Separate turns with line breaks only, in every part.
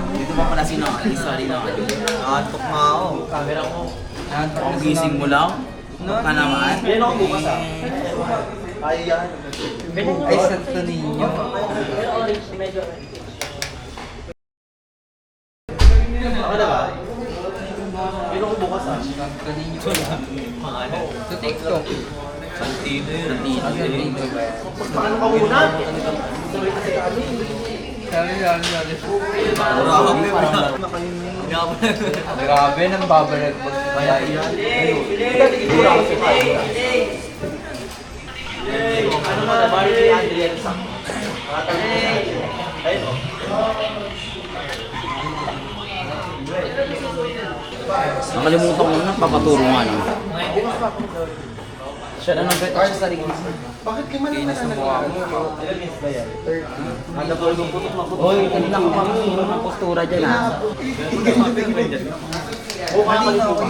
Dito mo pala sinakali, sorry na.
Nakatok nga ako.
Camera mo. Ang gising mo lang? Ka naman?
Yan ako bukas ah.
Ay, yan. Ay, Santo Niño.
Ako na ba? Yan ako bukas ah.
Santo Niño. Sa TikTok.
Santino yun.
Paano ka muna? Sorry kasi kami.
Sorry.
Grabe nang babalag mo.
Kaya yan.
Ano mo na, Barbie Andrea Rizak. Ayun o.
Nakalimutan ko na papaturo nga no. Siya na nang beto sa sarili.
Bakit ka man naman na mukha mo?
Ilan minutes ba yan? 30. Ano ba yung putok na putok?
Hoy, kanina ko pang ang postura dyan ha.
Oo, kakalit mo ba?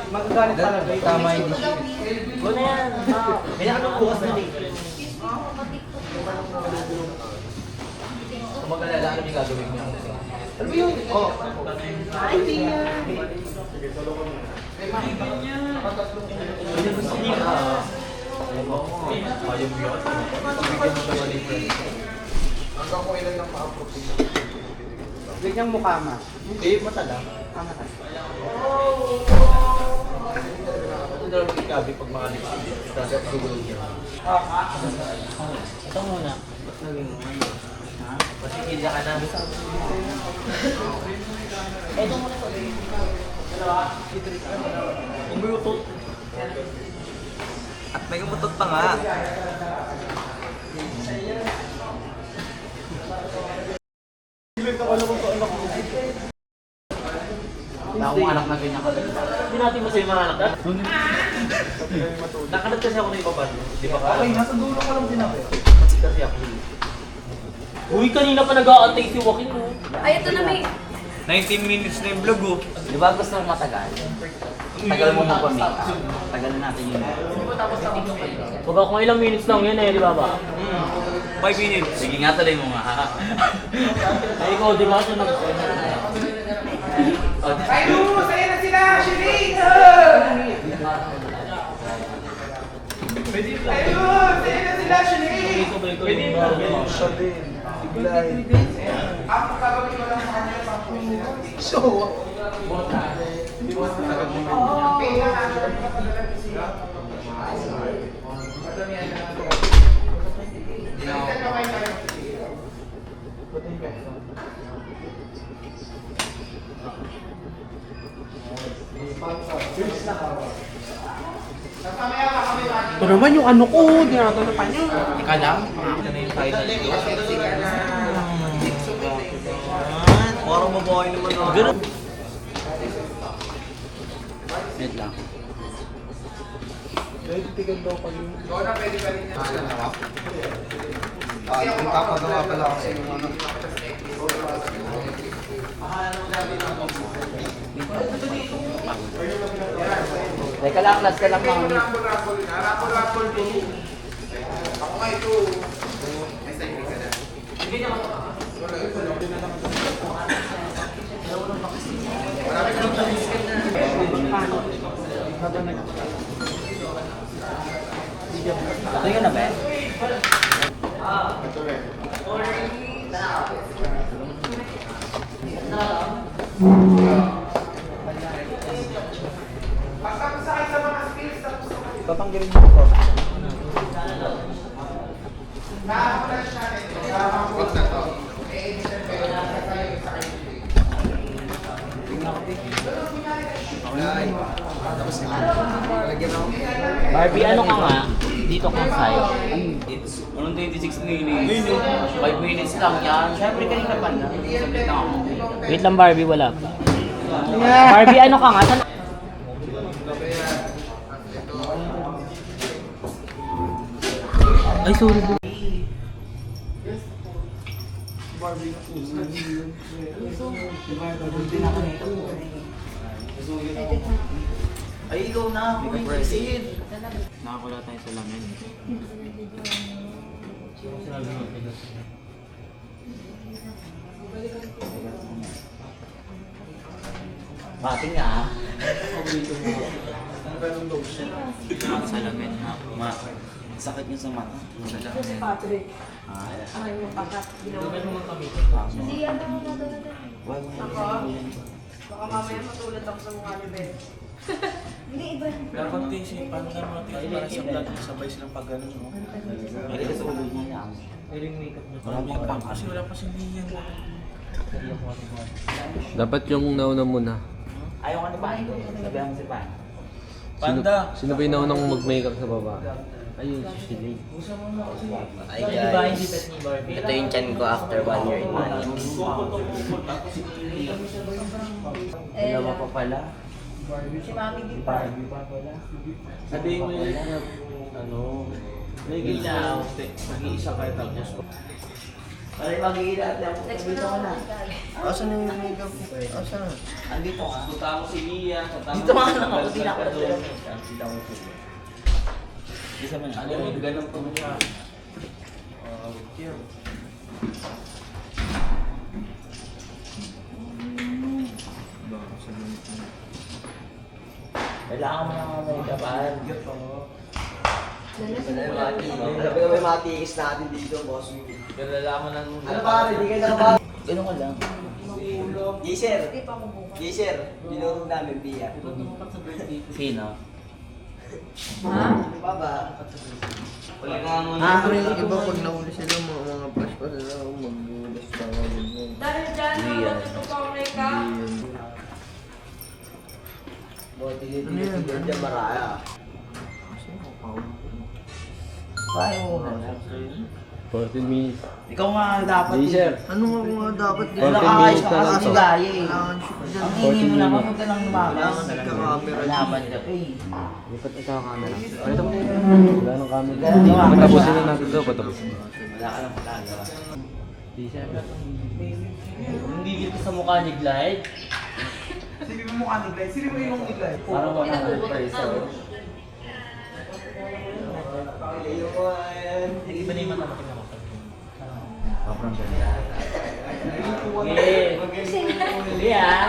Magagalit talaga. Tama yung decision.
Go na yan. Kaya ano bukas na rin? Kung mag-alala, ano yung gagawin niya? Ano ba yun? Oo. Hindi niya. Hindi gusto niya. Oo. Ayaw mo yun. Bigyan mo naman yung friend.
Hanggang ko ilan ng ma-approve.
Bigyan mukha ma.
Eh, matala.
Tama ka.
Ito daw yung ikabi pag mga lipstick. Tapos gugulong niya.
Ito muna.
Pasikilya ka na.
Ito muna to.
Umuutot.
At may umutot pa nga.
Wala akong anak na ganyan kaganda.
Hindi natin masaya mga anak na. Nakanat kasi ako ng iba pa. Di ba ka?
Okay, nasa dulo ko lang din ako.
Kasi ako. Uy, kanina pa nag-aantay si Joaquin.
Ay, ito na may...
19 minutes na yung vlog oh.
Di ba gusto mo matagal? Tagal mo nang pamita. Tagal na natin yun.
Baga kung ilang minutes lang yan eh, di ba ba?
5 minutes.
Sige nga, tuloy mo nga.
Ay, ikaw, di ba? So,
Ayun! Masaya na sila! Shireen! Ayun! Masaya na sila! Shireen!
Pwede ba?
Siya din. Iglay.
Ako gagawin ko lang sa kanya sa
So,
Ito naman yung ano ko, dinatalo pa niya.
Ika lang.
Ito na yung final.
parang mabuhay naman ako.
Ganun.
Wait lang.
Tigan daw pag yung... Yung papagawa pala kasi yung ano.
Teka lang, last ka lang mga minutes.
Ako nga ito.
Ito yun na ba?
Basta sa akin sa mga skills, tapos
Tatanggalin mo ito.
na-flash natin. Wag na to.
Barbie, ano ka nga? Dito ka sa'yo. It's 126 minutes. 5 minutes lang yan. Siyempre kanina pa na. Sabit na ako.
Wait lang, Barbie, wala pa. Barbie, ano ka nga? Ay, sorry.
Ay, ikaw na. Kumikisid.
Nakakula tayo sa lamin. Bating nga.
Ganun daw siya.
Salamin ha. Sakit niya sa mata.
Si Patrick.
Ah,
Ay, yung pakat. Ginawa.
Hindi yan ang nadala.
Ako? Baka mamaya matulad ako sa mukha ni Ben.
Hindi, iba.
Pero kung tisipan ka mo, para sa vlog, sabay silang pag ganun mo.
Hindi kasi ulo niya yan.
Marami pa kasi wala pa si Lian.
Dapat yung nauna muna.
Ayaw ka ni Pan. Sabihan mo si Pan.
Panda!
Sino ba yung naunang mag-makeup sa baba? Ayun, si Shilay.
Hi guys, ito yung chan ko after 1 year in Manix.
Dalawa pa pala.
Si Mami di pa.
Barbie pa pala.
Sabihin mo yun, ano, may ginaw, nag-iisa kayo tapos.
Aray, mag-iilat lang.
Next mo na ako.
Asan yung makeup? Asan?
Andito ka.
Punta mo si Lian.
Dito nga lang ako. Di na ako nagtira. Isa man.
Ano yung ganun po siya?
Kailangan mo ng make-upan.
Sabi ko may matiis natin dito, boss.
Kailangan ng...
Ano pare, di kayo nakabag?
Ganun ka lang.
Jaser,
Hindi pa ako bukas.
Jaser, dinurog namin biya.
Sino?
Ha?
Baba.
Ah, may iba pag nahuli sila, mga flash pa sila, mag-ulas pa ako.
Dahil dyan,
Lian.
matutupang makeup.
Ano yan? Diyan maraya.
Kaya mo na.
14 minutes.
Ikaw nga dapat.
Jaser.
Ano nga dapat?
Wala
Wala
ka
ka
ayos
ayos
ka
ka
kasi
kasi
gaya
gaya eh.
Kailangan shoot dyan.
Ang hingi mo lang, huwag ka lang lumakas.
Kailangan nagka-camera.
Laban ka pa eh.
Lipat na sa camera. Pakita mo. Wala nang camera. Patapusin na natin ito. Patapusin.
Wala ka lang magagawa.
Jaser.
Hindi dito sa mukha ni Glide.
Sino mo mukha ni Glide? Sino mo yung Glide?
Parang 100%.
Ilayo mo yan.
Iba na yung mata mo tingnan mo. Sobrang ganda. Okay. Hindi ah.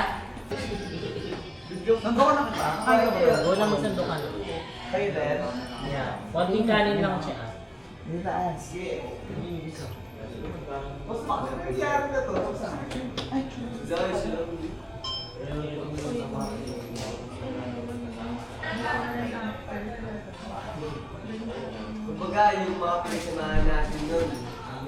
Nagawa na kita? Kaya ba?
Wala mo sandukan.
Kayo din?
Yeah. Konting kanin lang siya.
Dito taas.
Mas bakit nangyari na to?
Kumbaga, yung mga pinagsamahan natin nun,